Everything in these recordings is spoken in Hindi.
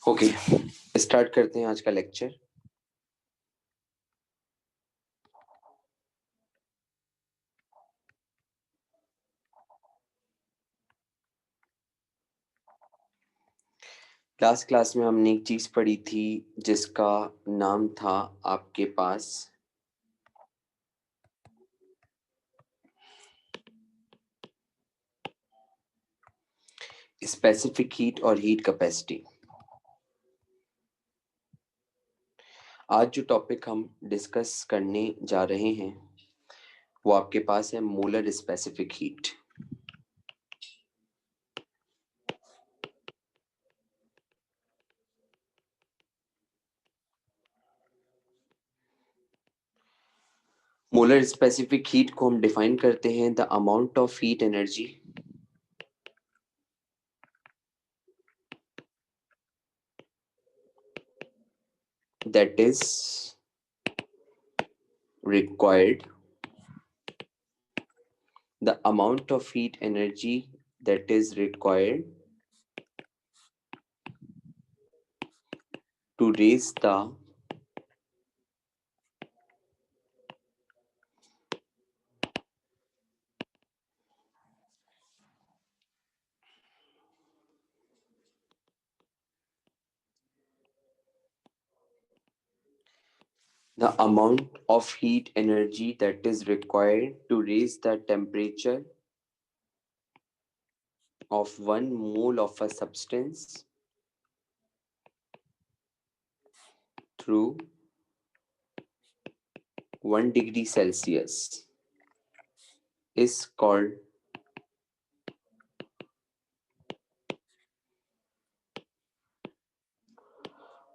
ओके, स्टार्ट करते हैं आज का लेक्चर। लास्ट क्लास में हमने एक चीज पढ़ी थी जिसका नाम था आपके पास स्पेसिफिक हीट और हीट कैपेसिटी। आज जो टॉपिक हम डिस्कस करने जा रहे हैं वो आपके पास है molar specific heat. Molar specific heat को हम डिफाइन करते हैं the amount of heat energy that is required, the amount of heat energy that is required to raise the amount of heat energy that is required to raise the temperature of 1 mole of a substance through 1 degree Celsius is called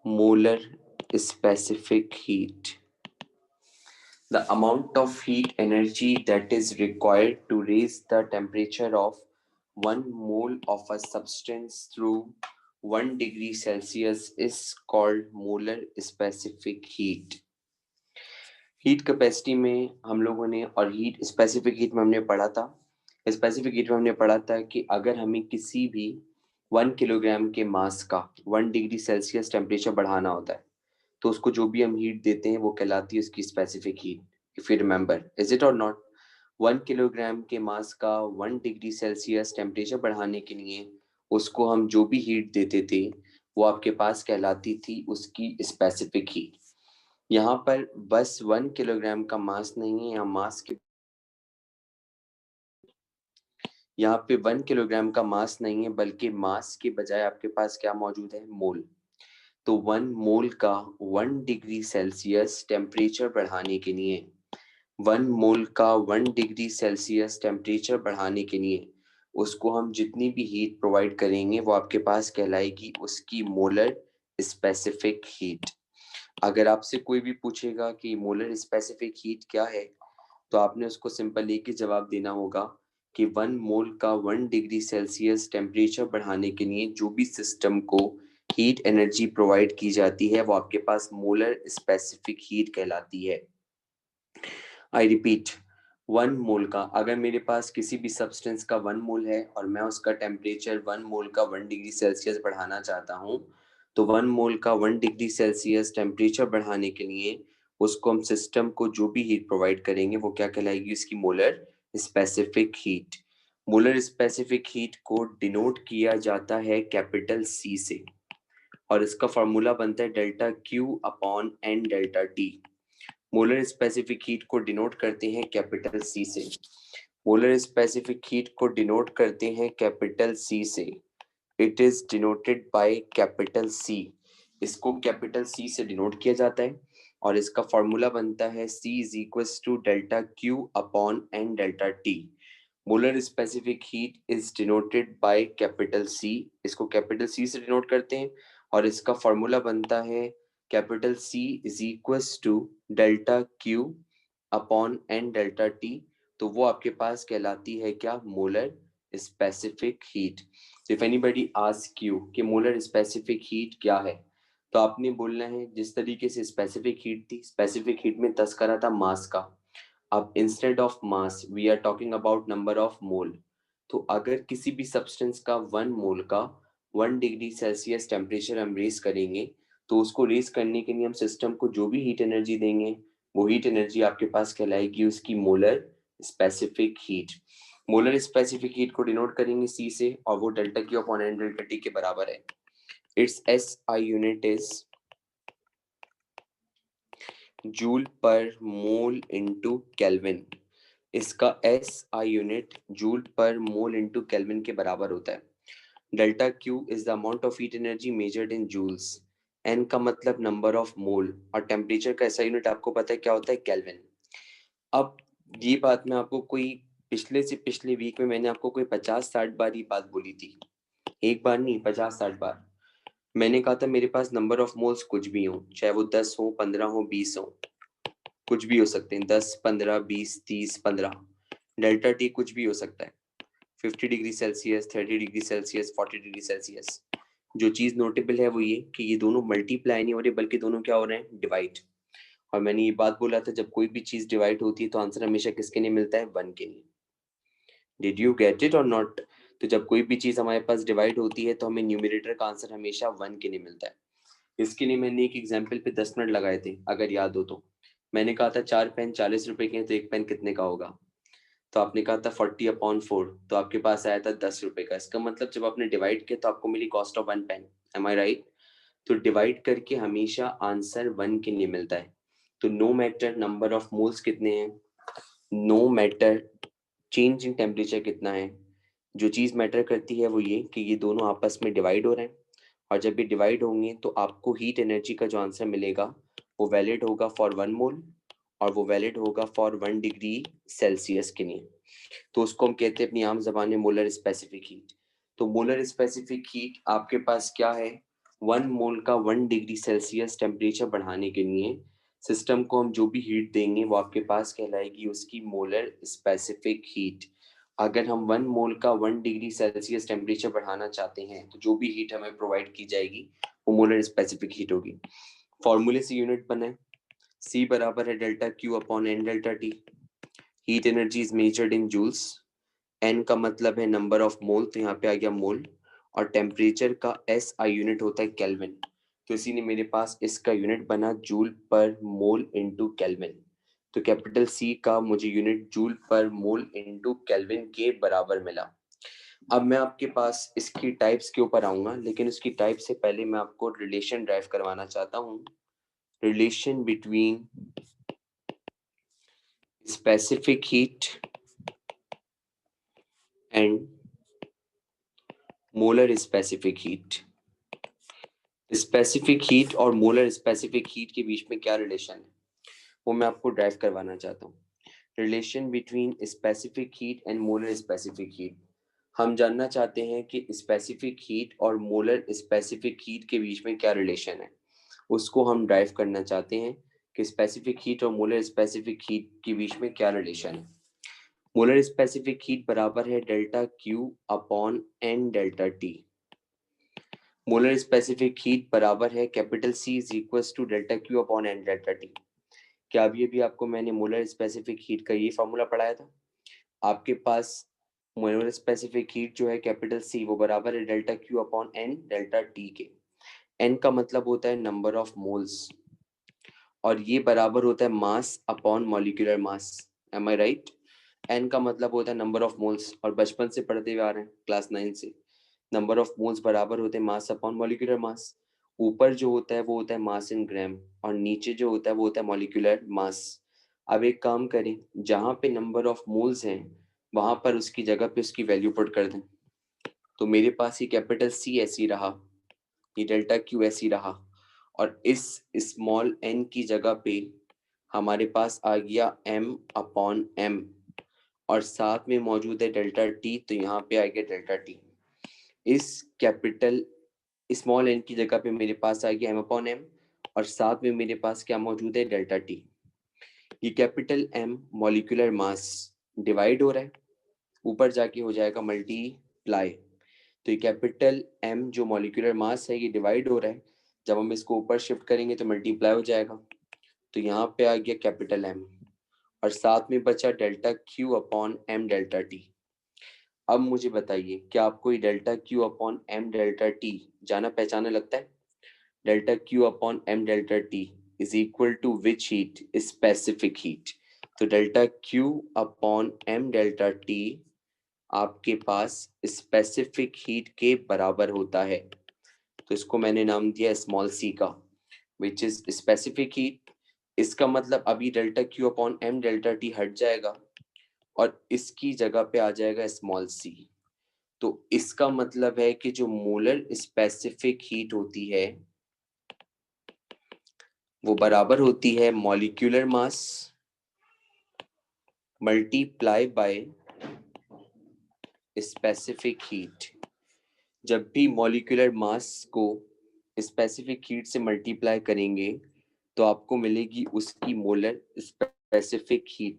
molar specific heat. The amount of heat energy that is required to raise the temperature of 1 mole of a substance through 1 degree Celsius is called molar specific heat. Heat capacity में हम लोगों ने और हीट स्पेसिफिक हीट में हमने पढ़ा था। स्पेसिफिक हीट में हमने पढ़ा था कि अगर हमें किसी भी 1 किलोग्राम के मास का 1 डिग्री सेल्सियस टेम्परेचर बढ़ाना होता है तो उसको जो भी हम हीट देते हैं वो कहलाती है उसकी specific heat. If you remember, is it और नॉट? 1 किलोग्राम के मास का 1 डिग्री सेल्सियस टेम्परेचर बढ़ाने के लिए उसको हम जो भी हीट देते थे वो आपके पास कहलाती थी उसकी स्पेसिफिक हीट। यहाँ पर बस 1 किलोग्राम का मास नहीं है, यहाँ पे 1 किलोग्राम का मास नहीं है बल्कि मास के बजाय आपके पास क्या मौजूद है? मोल। तो 1 मोल का 1 डिग्री सेल्सियस टेम्परेचर बढ़ाने के लिए 1 मोल का 1 डिग्री सेल्सियस टेम्परेचर बढ़ाने के लिए उसको हम जितनी भी हीट प्रोवाइड करेंगे वो आपके पास कहलाएगी उसकी मोलर स्पेसिफिक हीट। अगर आपसे कोई भी पूछेगा कि मोलर स्पेसिफिक हीट क्या है तो आपने उसको सिंपल एक ही जवाब देना होगा कि 1 मोल का 1 डिग्री सेल्सियस टेम्परेचर बढ़ाने के लिए जो भी सिस्टम को हीट एनर्जी प्रोवाइड की जाती है वो आपके पास मोलर स्पेसिफिक हीट कहलाती है। आई रिपीट, 1 मोल का, अगर मेरे पास किसी भी सब्सटेंस का 1 मोल है और मैं उसका टेम्परेचर 1 मोल का 1 डिग्री सेल्सियस बढ़ाना चाहता हूँ तो 1 मोल का 1 डिग्री सेल्सियस टेम्परेचर बढ़ाने के लिए उसको हम सिस्टम को जो भी हीट प्रोवाइड करेंगे वो क्या कहलाएगी? उसकी molar specific heat. Molar specific heat को डिनोट किया जाता है कैपिटल सी से और इसका फॉर्मूला बनता है delta Q upon N delta T. Molar specific heat को डिनोट करते हैं कैपिटल सी से। मोलर स्पेसिफिक हीट को डिनोट करते हैं कैपिटल सी से। It is denoted by capital C. इसको कैपिटल सी से डिनोट किया जाता है और इसका फॉर्मूला बनता है C is equals to delta Q upon N delta T. Molar specific heat is denoted by capital C. इसको कैपिटल सी से डिनोट करते हैं और इसका फॉर्मूला बनता है capital C is equals to delta Q upon N delta T. तो वो आपके पास कहलाती है क्या? Molar specific heat. If anybody ask you कि मोलर स्पेसिफिक हीट क्या है तो आपने बोलना है जिस तरीके से स्पेसिफिक हीट थी, स्पेसिफिक हीट में तस्करा था मास का। अब instead of mass we are talking about number of mole. तो अगर किसी भी सब्सटेंस का 1 मोल का 1 डिग्री सेल्सियस टेम्परेचर हम रेज करेंगे, तो उसको रेज करने के लिए हम सिस्टम को जो भी हीट एनर्जी देंगे, वो हीट एनर्जी आपके पास कहलाएगी उसकी molar specific heat. Molar specific heat को डिनोट करेंगे सी से, और वो delta Q upon N delta T के बराबर है। Its S I unit is joule per mole into kelvin. इसका S I unit joule per mole into kelvin के बराबर होता है। Delta Q is the amount of heat energy measured in joules. N का मतलब नंबर ऑफ मोल, और टेम्परेचर का ऐसा यूनिट आपको पता है क्या होता है, केल्विन। अब ये बात मैं आपको कोई पिछले से पिछले वीक में मैंने आपको कोई 50-60 बार ये बात बोली थी, एक बार नहीं 50-60 बार। मैंने कहा था मेरे पास नंबर ऑफ मोल्स कुछ भी हो, चाहे वो 10 हो, 15 हो, 20 हो, कुछ भी हो सकते हैं, 10, 15, 20, 30, 15। डेल्टा टी कुछ भी हो सकता है, 50 degree Celsius, 30 degree Celsius, 40 degree Celsius. जो चीज नोटेबल है वो ये कि ये दोनों मल्टीप्लाई नहीं हो रहे, बल्कि दोनों क्या हो रहे हैं, डिवाइड। और मैंने ये बात बोला था, जब कोई भी चीज डिवाइड होती है तो आंसर हमेशा किसके लिए मिलता है, 1 के लिए। डिड यू गेट इट और नॉट? तो जब कोई भी चीज हमारे पास डिवाइड होती है तो हमें न्यूमरेटर का आंसर हमेशा 1 के लिए मिलता है। इसके लिए मैंने एक एग्जाम्पल पे 10 मिनट लगाए थे, अगर याद हो तो। मैंने कहा था 4 पेन 40 रुपए के हैं, तो एक पेन कितने का होगा? तो आपने कहा था 40/4, तो आपके पास आया था 10 रुपए का। इसका मतलब जब आपने डिवाइड किया तो आपको मिली cost of 1 pen. Am I right? तो डिवाइड करके हमेशा आंसर 1 के लिए मिलता है। तो no matter number of moles कितने हैं, no matter change in temperature कितना है, जो चीज़ मैटर करती है वो ये कि ये दोनों आपस में डिवाइड हो रहे हैं। और जब ये डिवाइड होंगे तो आपको हीट एनर्जी का जो आंसर मिलेगा वो वैलिड होगा फॉर 1 मोल, और वो वैलिड होगा फॉर 1 डिग्री सेल्सियस के लिए। तो उसको हम कहते हैं अपनी आम जबान में मोलर स्पेसिफिक हीट। तो मोलर स्पेसिफिक हीट आपके पास क्या है, 1 मोल का 1 डिग्री सेल्सियस टेम्परेचर बढ़ाने के लिए सिस्टम को हम जो भी हीट देंगे वो आपके पास कहलाएगी उसकी मोलर स्पेसिफिक हीट। अगर हम 1 मोल का 1 डिग्री सेल्सियस टेम्परेचर बढ़ाना चाहते हैं तो जो भी हीट हमें प्रोवाइड की जाएगी वो मोलर स्पेसिफिक हीट होगी। फॉर्मूले से यूनिट बने, C बराबर है delta Q upon N delta T. Heat energy is measured in joules. N का मतलब है नंबर ऑफ मोल, तो यहाँ पे आ गया मोल। और टेम्परेचर का एस आई यूनिट होता है केल्विन, तो इसीलिए मेरे पास इसका यूनिट बना joule per mole into kelvin. तो कैपिटल सी का मुझे unit joule per mole into kelvin के बराबर मिला। अब मैं आपके पास इसकी टाइप्स के ऊपर आऊंगा, लेकिन उसकी टाइप से पहले मैं आपको रिलेशन ड्राइव करवाना चाहता हूँ। Relation between specific heat and molar specific heat. Specific heat और मोलर स्पेसिफिक हीट के बीच में क्या रिलेशन है वो मैं आपको ड्राइव करवाना चाहता हूँ। Relation between specific heat and molar specific heat. हम जानना चाहते हैं कि स्पेसिफिक हीट और मोलर स्पेसिफिक हीट के बीच में क्या रिलेशन है, उसको हम ड्राइव करना चाहते हैं कि स्पेसिफिक हीट और मोलर स्पेसिफिक हीट के बीच में क्या रिलेशन है। मोलर स्पेसिफिक हीट बराबर है delta Q upon N delta T. Molar specific heat बराबर है capital C is equal to delta Q upon N delta T. क्या अभी अभी आपको मैंने मोलर स्पेसिफिक हीट का ये फॉर्मूला पढ़ाया था? आपके पास मोलर स्पेसिफिक हीट जो है कैपिटल C वो बराबर है delta Q upon N delta T के। एन का मतलब होता है नंबर ऑफ मोल्स, और ये बराबर होता है mass upon molecular mass. Am I right? N का मतलब होता है नंबर ऑफ मोल्स, और बचपन से पढ़ते हुए आ रहे हैं क्लास 9 से, नंबर ऑफ मोल्स बराबर होते हैं मास अपॉन मॉलिक्यूलर मास। ऊपर जो होता है वो होता है मास इन ग्राम, और नीचे जो होता है वो होता है मॉलिक्यूलर मास। अब एक काम करें, जहां पे नंबर ऑफ मोल्स हैं वहां पर उसकी जगह पे उसकी वैल्यू पुट कर दें। तो मेरे पास ये कैपिटल सी ऐसी रहा, ये डेल्टा क्यू ऐसी रहा, और इस स्मॉल एन की जगह पे हमारे पास आ गया एम अपॉन एम, और साथ में मौजूद है डेल्टा टी, तो यहाँ पे आ गया डेल्टा टी। इस कैपिटल स्मॉल एन की जगह पे मेरे पास आ गया एम अपॉन एम, और साथ में मेरे पास क्या मौजूद है, डेल्टा टी। ये capital M molecular mass divide हो रहा है, ऊपर जाके हो जाएगा मल्टीप्लाई। तो ये कैपिटल एम जो मॉलिक्यूलर मास है ये डिवाइड हो रहा है, जब हम इसको ऊपर शिफ्ट करेंगे तो मल्टीप्लाई हो जाएगा। तो यहाँ पे आ गया कैपिटल एम, और साथ में बचा delta Q upon M delta T. अब मुझे बताइए, क्या आपको ये delta Q upon M delta T जाना पहचाना लगता है? Delta Q upon M delta T is equal to which heat? Specific heat. तो delta Q upon M delta T आपके पास स्पेसिफिक हीट के बराबर होता है। तो इसको मैंने नाम दिया स्मॉल सी का, विच इज स्पेसिफिक हीट। इसका मतलब अभी delta Q upon M delta T हट जाएगा और इसकी जगह पे आ जाएगा स्मॉल सी। तो इसका मतलब है कि जो मोलर स्पेसिफिक हीट होती है वो बराबर होती है molecular mass multiply by specific heat. जब भी मॉलिक्यूलर मास को स्पेसिफिक हीट से मल्टीप्लाई करेंगे तो आपको मिलेगी उसकी मोलर स्पेसिफिक हीट।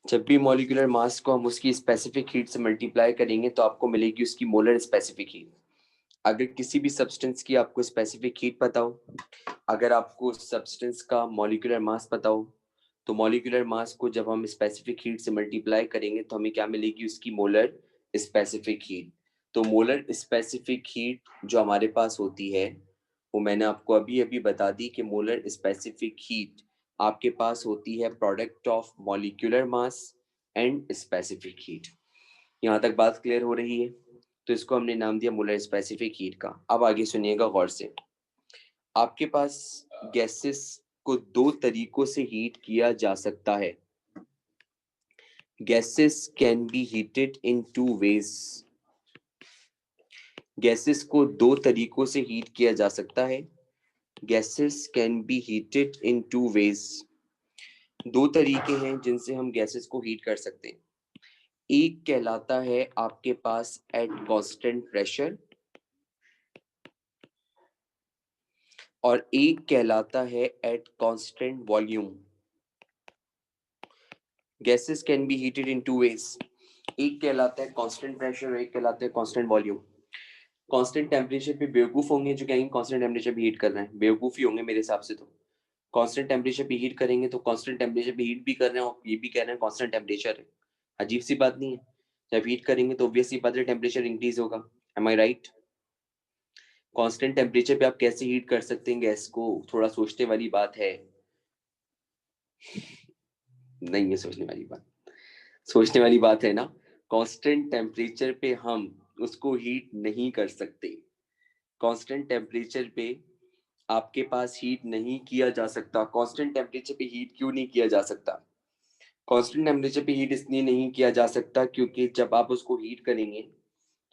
जब भी मॉलिक्यूलर मास को हम उसकी स्पेसिफिक हीट से मल्टीप्लाई करेंगे तो आपको मिलेगी उसकी मोलर स्पेसिफिक हीट। अगर किसी भी सब्सटेंस की आपको स्पेसिफिक हीट पता हो, अगर आपको सब्सटेंस का मॉलिक्यूलर मास पता हो, तो मॉलिक्यूलर मास को जब हम स्पेसिफिक हीट से मल्टीप्लाई करेंगे तो हमें क्या मिलेगी? उसकी मोलर स्पेसिफिक हीट। तो मोलर स्पेसिफिक हीट जो हमारे पास होती है वो मैंने आपको अभी अभी बता दी कि मोलर स्पेसिफिक हीट आपके पास होती है product of molecular mass and specific heat. यहाँ तक बात क्लियर हो रही है? तो इसको हमने नाम दिया मोलर स्पेसिफिक हीट का। अब आगे सुनिएगा गौर से। आपके पास गैसेस को दो तरीकों से हीट किया जा सकता है। Gases can be heated in two ways. गैसेस को दो तरीकों से हीट किया जा सकता है। Gases can be heated in two ways. दो तरीके हैं जिनसे हम गैसेस को हीट कर सकते हैं। एक कहलाता है आपके पास एट कांस्टेंट प्रेशर और एक कहलाता है at constant volume. Gases can be heated in two ways. एक कहलाता है कांस्टेंट प्रेशर और एक कहलाता है कांस्टेंट वॉल्यूम। कांस्टेंट टेम्परेचर पे बेवकूफ होंगे जो कहेंगे कांस्टेंट टेम्परेचर पे हीट कर रहे हैं, बेवकूफ ही होंगे मेरे हिसाब से। तो कांस्टेंट टेम्परेचर पे हीट करेंगे तो कांस्टेंट टेम्परेचर पे हीट भी कर रहे हैं और ये भी कह रहे हैं कांस्टेंट टेम्परेचर है। अजीब सी बात नहीं है? जब हीट करेंगे तो ऑब्वियस सी बात है टेम्परेचर इंक्रीज होगा। M I right? Constant temperature पे आप कैसे हीट कर सकते हैं गैस को? थोड़ा सोचने वाली बात है। नहीं है सोचने वाली बात? सोचने वाली बात है ना? कांस्टेंट टेम्परेचर पे हम उसको हीट नहीं कर सकते। कांस्टेंट टेम्परेचर पे आपके पास हीट नहीं किया जा सकता। कांस्टेंट टेम्परेचर पे हीट क्यों नहीं किया जा सकता? कांस्टेंट टेम्परेचर पे हीट इसलिए नहीं किया जा सकता क्योंकि जब आप उसको हीट करेंगे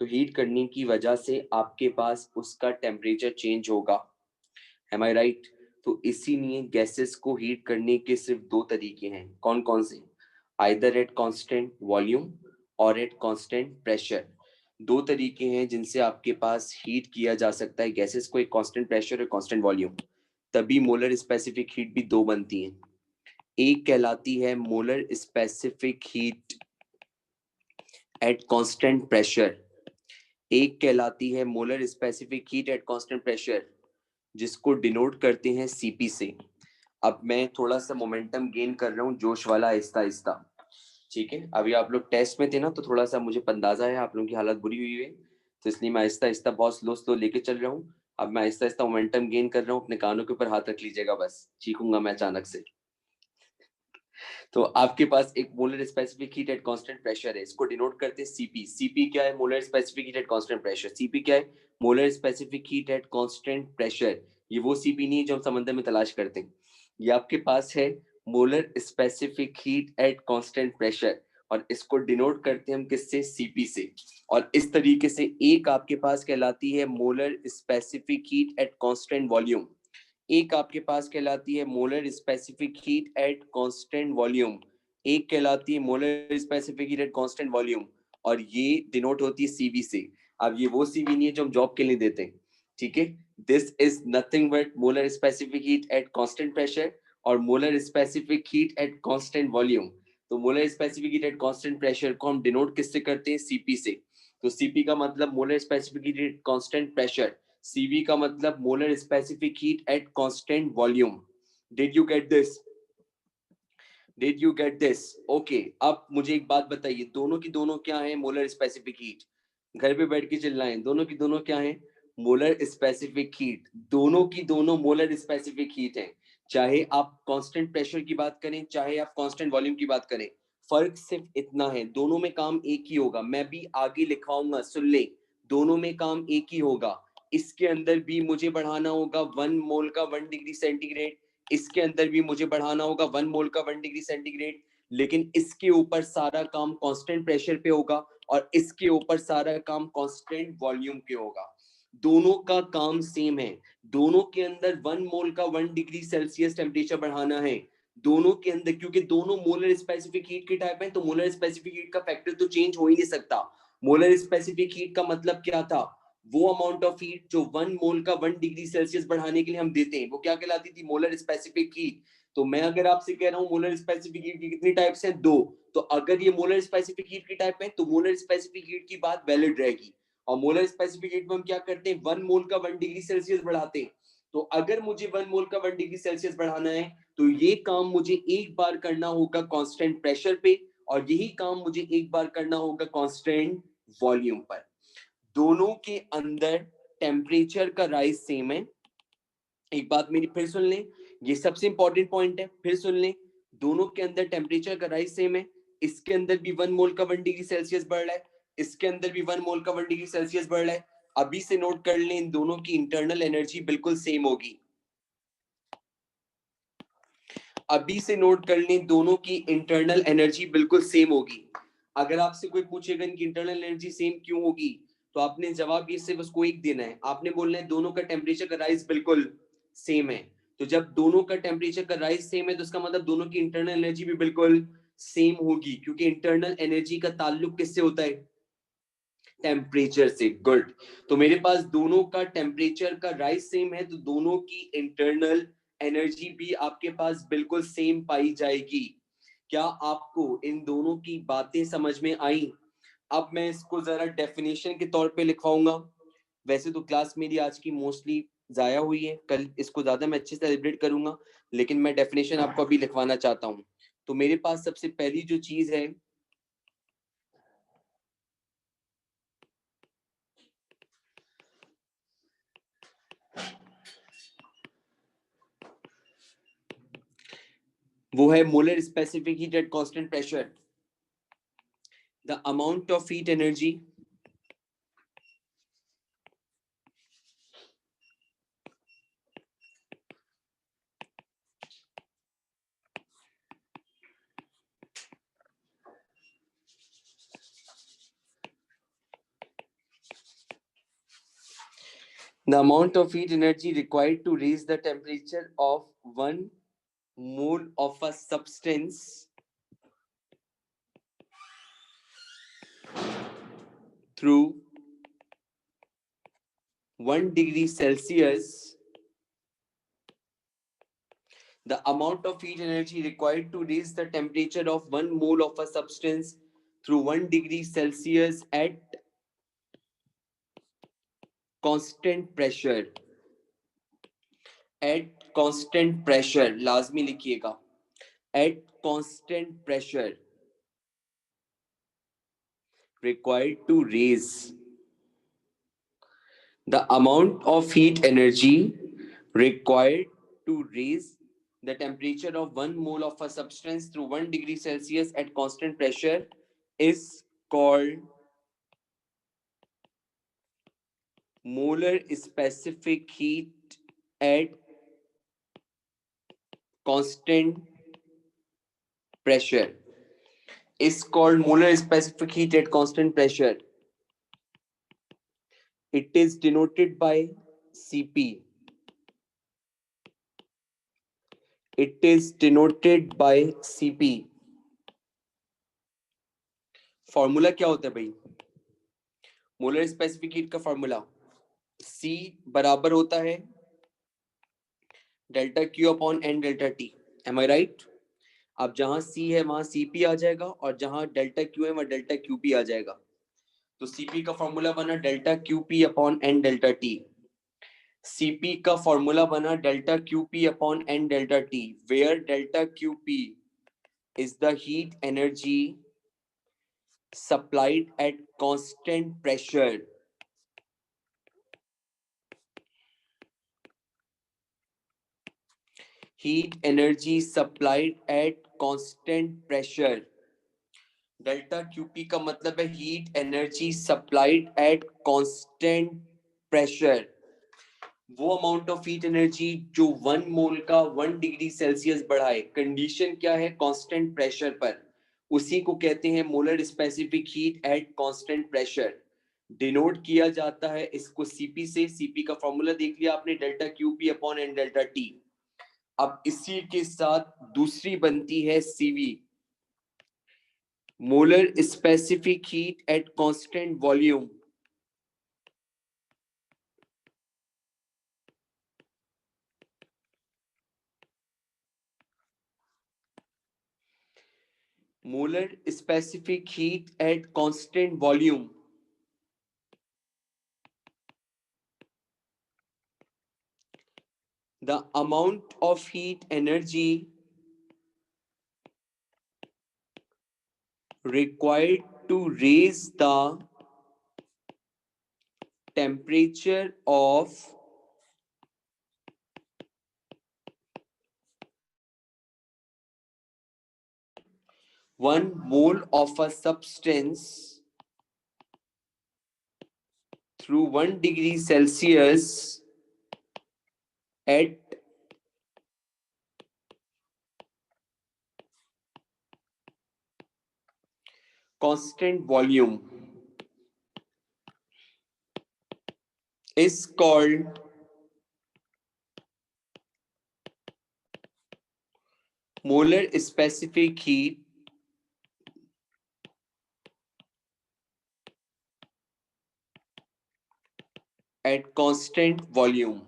तो हीट करने की वजह से आपके पास उसका टेम्परेचर चेंज होगा। M I right? तो इसीलिए गैसेस को हीट करने के सिर्फ दो तरीके हैं। कौन कौन से? आइदर एट कांस्टेंट वॉल्यूम और एट कांस्टेंट प्रेशर। दो तरीके हैं जिनसे आपके पास हीट किया जा सकता है गैसेस को, एक कांस्टेंट प्रेशर और कांस्टेंट वॉल्यूम। तभी मोलर स्पेसिफिक हीट भी दो बनती हैं। एक कहलाती है molar specific heat at constant pressure, एक कहलाती है molar specific heat at constant pressure, जिसको डिनोट करते हैं सीपी से। अब मैं थोड़ा सा मोमेंटम गेन कर रहा हूँ, जोश वाला आहिस्ता आहिस्ता। ठीक है, अभी आप लोग टेस्ट में थे ना, तो थोड़ा सा मुझे अंदाजा है आप लोगों की हालत बुरी हुई है, तो इसलिए मैं आहिस्ता आहिस्ता बहुत स्लो स्लो लेके चल रहा हूँ। अब मैं आहिस्ता आहिस्ता मोमेंटम गेन कर रहा हूँ। अपने कानों के ऊपर हाथ रख लीजिएगा, बस चीखूंगा मैं अचानक से। तो आपके पास एक molar specific heat at constant pressure है, इसको डिनोट करते हैं सीपी। सीपी क्या है? Molar specific heat at constant pressure. CP क्या है? Molar specific heat at constant pressure. ये वो सीपी नहीं है जो हम समंदर में तलाश करते हैं। ये आपके पास है molar specific heat at constant pressure, और इसको डिनोट करते हैं हम किससे? सीपी से। और इस तरीके से एक आपके पास कहलाती है molar specific heat at constant volume, एक आपके पास कहलाती है molar specific heat at constant volume, एक कहलाती है molar specific heat at constant volume, और ये डिनोट होती है सीवी से। अब ये वो सीवी नहीं है जो हम जॉब के लिए देते हैं, ठीक है? This is nothing but molar specific heat at constant pressure और molar specific heat at constant volume. तो molar specific heat at constant pressure को हम डिनोट किससे करते हैं? सीपी से। तो सीपी का मतलब molar specific heat at constant pressure. CV का मतलब molar specific heat at constant volume. Did you get this? Did you get this? Okay, अब मुझे एक बात बताइए, दोनों की दोनों क्या है? Molar specific heat. घर पे बैठ के चिल्लाएं, दोनों की दोनों क्या है? Molar specific heat. दोनों की दोनों मोलर स्पेसिफिक हीट है. चाहे आप कांस्टेंट प्रेशर की बात करें, चाहे आप कांस्टेंट वॉल्यूम की बात करें, फर्क सिर्फ इतना है, दोनों में काम एक ही होगा. मैं भी आगे लिखाऊंगा, सुन ले. दोनों में काम एक ही होगा. इसके अंदर भी मुझे बढ़ाना होगा 1 मोल का 1 डिग्री सेंटीग्रेड, इसके अंदर भी मुझे बढ़ाना होगा 1 मोल का 1 डिग्री सेंटीग्रेड, लेकिन इसके ऊपर सारा काम कांस्टेंट प्रेशर पे होगा और इसके ऊपर सारा काम कांस्टेंट वॉल्यूम पे होगा. दोनों का काम सेम है. दोनों के अंदर 1 मोल का 1 डिग्री सेल्सियस टेम्परेचर बढ़ाना है. दोनों के अंदर, क्योंकि दोनों मोलर स्पेसिफिक हीट के टाइप हैं, तो मोलर स्पेसिफिक हीट का फैक्टर तो चेंज हो ही नहीं सकता. मोलर स्पेसिफिक हीट का मतलब क्या था? वो अमाउंट ऑफ हीट जो 1 मोल का 1 डिग्री सेल्सियस बढ़ाने के लिए हम देते हैं, वो क्या कहलाती थी? Molar specific heat. तो मैं अगर आपसे कह रहा हूँ मोलर स्पेसिफिक हीट की कितनी टाइप्स हैं? 2. तो अगर ये मोलर स्पेसिफिक हीट की टाइप है, तो मोलर स्पेसिफिक हीट की बात वैलिड रहेगी. और मोलर स्पेसिफिक हीट में हम क्या करते हैं? 1 मोल का 1 डिग्री सेल्सियस बढ़ाते हैं. तो अगर मुझे 1 मोल का 1 डिग्री सेल्सियस बढ़ाना है, तो ये काम मुझे एक बार करना होगा कांस्टेंट प्रेशर पे, और यही काम मुझे एक बार करना होगा कांस्टेंट वॉल्यूम पर. दोनों के अंदर टेम्परेचर का राइज सेम है. एक बात मेरी फिर सुन लें, ये सबसे इंपॉर्टेंट पॉइंट है, फिर सुन लें. दोनों के अंदर टेम्परेचर का राइज सेम है. इसके अंदर भी 1 मोल का 1 डिग्री सेल्सियस बढ़ रहा है, इसके अंदर भी 1 मोल का 1 डिग्री सेल्सियस बढ़ रहा है. अभी से नोट कर लें, इन दोनों की इंटरनल एनर्जी बिल्कुल सेम होगी. अभी से नोट कर लें, दोनों की इंटरनल एनर्जी बिल्कुल सेम होगी. अगर आपसे कोई पूछेगा इनकी इंटरनल एनर्जी सेम क्यों होगी, तो आपने जवाब ये सिर्फ उसको एक देना है. आपने बोलना है दोनों का टेम्परेचर का राइज बिल्कुल सेम है. तो जब दोनों का टेम्परेचर का राइज सेम है, तो इसका मतलब दोनों की इंटरनल एनर्जी भी बिल्कुल सेम होगी, क्योंकि इंटरनल एनर्जी का ताल्लुक किससे होता है? टेम्परेचर से. गुड. तो मेरे पास दोनों का टेम्परेचर का राइज सेम है, तो दोनों की इंटरनल एनर्जी भी आपके पास बिल्कुल सेम पाई जाएगी. क्या आपको इन दोनों की बातें समझ में आई? अब मैं इसको जरा डेफिनेशन के तौर पे लिखवाऊंगा. वैसे तो क्लास मेरी आज की मोस्टली जाया हुई है, कल इसको ज्यादा मैं अच्छे से सेलिब्रेट करूंगा, लेकिन मैं डेफिनेशन आपको अभी लिखवाना चाहता हूँ. तो मेरे पास सबसे पहली जो चीज है, वो है molar specific heat at constant pressure. The amount of heat energy the amount of heat energy required to raise the temperature of 1 mole of a substance through 1 degree Celsius. The amount of heat energy required to raise the temperature of 1 mole of a substance through 1 degree Celsius at constant pressure. At constant pressure, लाजमी लिखिएगा. At constant pressure required to raise the amount of heat energy required to raise the temperature of 1 mole of a substance through 1 degree Celsius at constant pressure is called molar specific heat at constant pressure. Is called molar specific heat at constant pressure. It is denoted by Cp. It is denoted by Cp. Formula क्या होता है भाई? मोलर स्पेसिफिक हीट का फॉर्मूला C बराबर होता है delta Q upon N delta T. Am I right? अब जहां C है वहां Cp आ जाएगा, और जहां डेल्टा Q है वहां डेल्टा Qp आ जाएगा. तो Cp का फॉर्मूला बना delta Qp upon N delta T. Cp का फॉर्मूला बना delta Qp upon n delta T, where delta Qp is the heat energy supplied at constant pressure. Heat energy supplied at constant pressure. Delta Qp का मतलब है heat energy supplied eight constant pressure. वो अमाउंट ऑफ हीट एनर्जी जो 1 मोल का 1 डिग्री सेल्सियस बढ़ाए, कंडीशन क्या है, कांस्टेंट प्रेशर पर, उसी को कहते हैं molar specific heat at constant pressure. Denote किया जाता है इसको सीपी से। सीपी का फॉर्मूला देख लिया आपने, delta QP upon N delta T. अब इसी के साथ दूसरी बनती है CV, molar specific heat at constant volume. molar specific heat at constant volume. The amount of heat energy required to raise the temperature of one mole of a substance through 1 degree Celsius at constant volume is called molar specific heat at constant volume.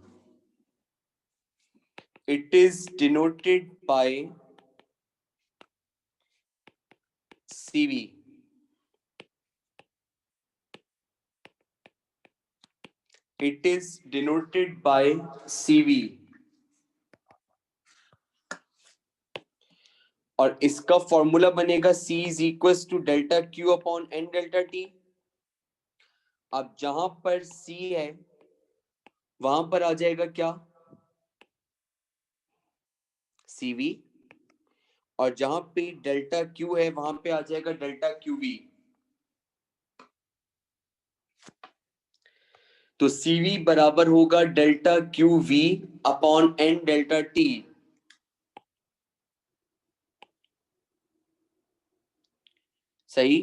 It is denoted by CV. It is denoted by CV. और इसका फॉर्मूला बनेगा C is equals to delta Q upon N delta T। अब जहां पर C है वहां पर आ जाएगा क्या, CV, और जहां पे डेल्टा Q है वहां पे आ जाएगा डेल्टा QV। तो CV बराबर होगा delta QV upon N delta T। सही।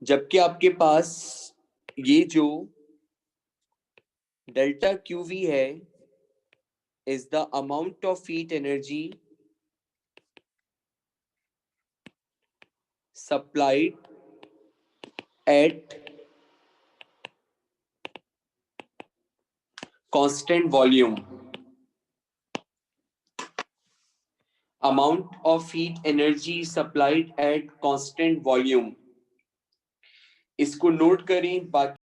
जबकि आपके पास ये जो डेल्टा QV है is the amount of heat energy supplied at constant volume. Amount of heat energy supplied at constant volume. इसको नोट करें। बाकी